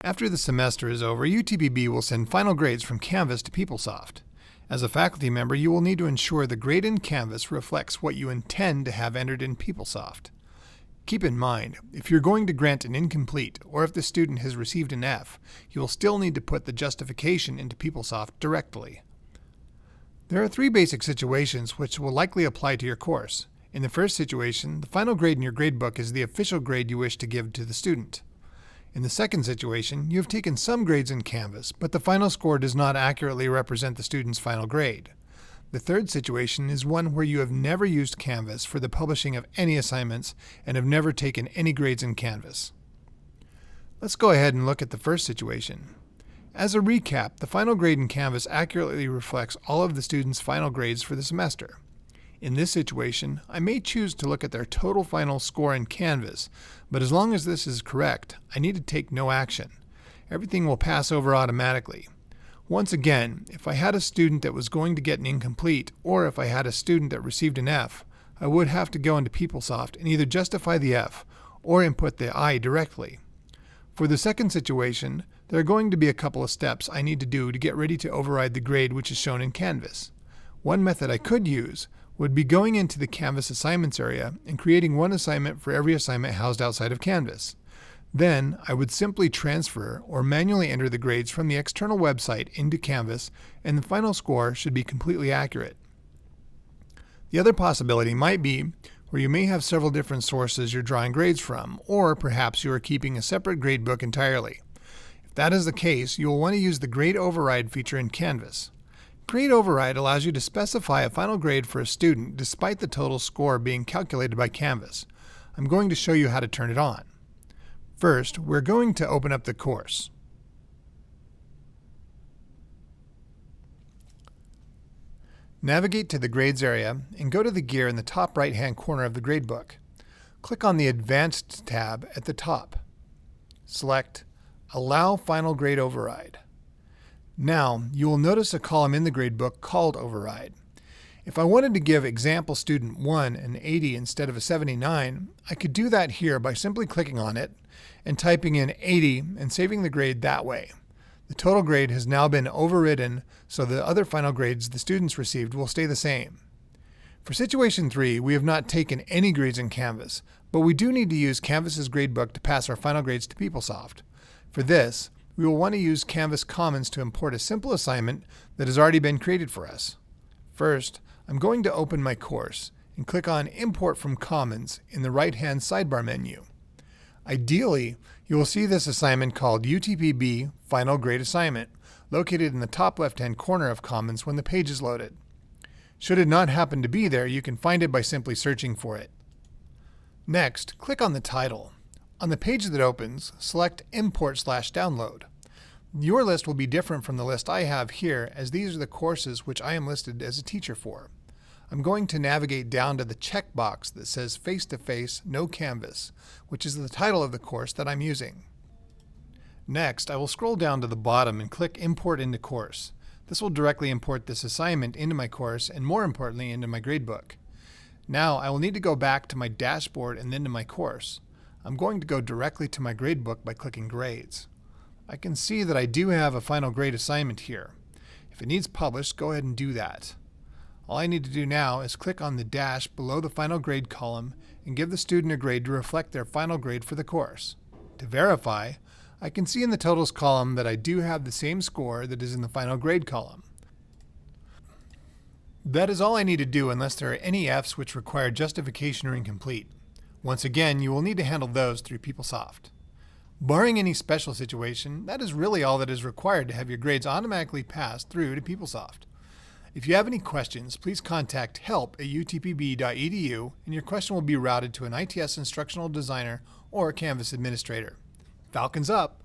After the semester is over, UTPB will send final grades from Canvas to PeopleSoft. As a faculty member, you will need to ensure the grade in Canvas reflects what you intend to have entered in PeopleSoft. Keep in mind, if you're going to grant an incomplete, or if the student has received an F, you will still need to put the justification into PeopleSoft directly. There are three basic situations which will likely apply to your course. In the first situation, the final grade in your gradebook is the official grade you wish to give to the student. In the second situation, you have taken some grades in Canvas, but the final score does not accurately represent the student's final grade. The third situation is one where you have never used Canvas for the publishing of any assignments and have never taken any grades in Canvas. Let's go ahead and look at the first situation. As a recap, the final grade in Canvas accurately reflects all of the students' final grades for the semester. In this situation, I may choose to look at their total final score in Canvas, but as long as this is correct, I need to take no action. Everything will pass over automatically. Once again, if I had a student that was going to get an incomplete, or if I had a student that received an F, I would have to go into PeopleSoft and either justify the F or input the I directly. For the second situation, there are going to be a couple of steps I need to do to get ready to override the grade which is shown in Canvas. One method I could use would be going into the Canvas assignments area and creating one assignment for every assignment housed outside of Canvas. Then I would simply transfer or manually enter the grades from the external website into Canvas, and the final score should be completely accurate. The other possibility might be where you may have several different sources you're drawing grades from, or perhaps you are keeping a separate gradebook entirely. If that is the case, you will want to use the grade override feature in Canvas. Grade override allows you to specify a final grade for a student despite the total score being calculated by Canvas. I'm going to show you how to turn it on. First, we're going to open up the course. Navigate to the Grades area and go to the gear in the top right-hand corner of the gradebook. Click on the Advanced tab at the top. Select Allow Final Grade Override. Now, you will notice a column in the gradebook called Override. If I wanted to give example student 1 an 80 instead of a 79, I could do that here by simply clicking on it and typing in 80 and saving the grade that way. The total grade has now been overridden, so the other final grades the students received will stay the same. For situation 3, we have not taken any grades in Canvas, but we do need to use Canvas's gradebook to pass our final grades to PeopleSoft. For this, we will want to use Canvas Commons to import a simple assignment that has already been created for us. First, I'm going to open my course and click on Import from Commons in the right-hand sidebar menu. Ideally, you will see this assignment called UTPB Final Grade Assignment located in the top left-hand corner of Commons when the page is loaded. Should it not happen to be there, you can find it by simply searching for it. Next, click on the title. On the page that opens, select Import/Download. Your list will be different from the list I have here, as these are the courses which I am listed as a teacher for. I'm going to navigate down to the checkbox that says Face-to-Face, No Canvas, which is the title of the course that I'm using. Next, I will scroll down to the bottom and click Import into Course. This will directly import this assignment into my course and, more importantly, into my gradebook. Now, I will need to go back to my dashboard and then to my course. I'm going to go directly to my gradebook by clicking Grades. I can see that I do have a final grade assignment here. If it needs published, go ahead and do that. All I need to do now is click on the dash below the final grade column and give the student a grade to reflect their final grade for the course. To verify, I can see in the totals column that I do have the same score that is in the final grade column. That is all I need to do unless there are any Fs which require justification or incomplete. Once again, you will need to handle those through PeopleSoft. Barring any special situation, that is really all that is required to have your grades automatically passed through to PeopleSoft. If you have any questions, please contact help@utpb.edu and your question will be routed to an ITS instructional designer or Canvas administrator. Falcons up!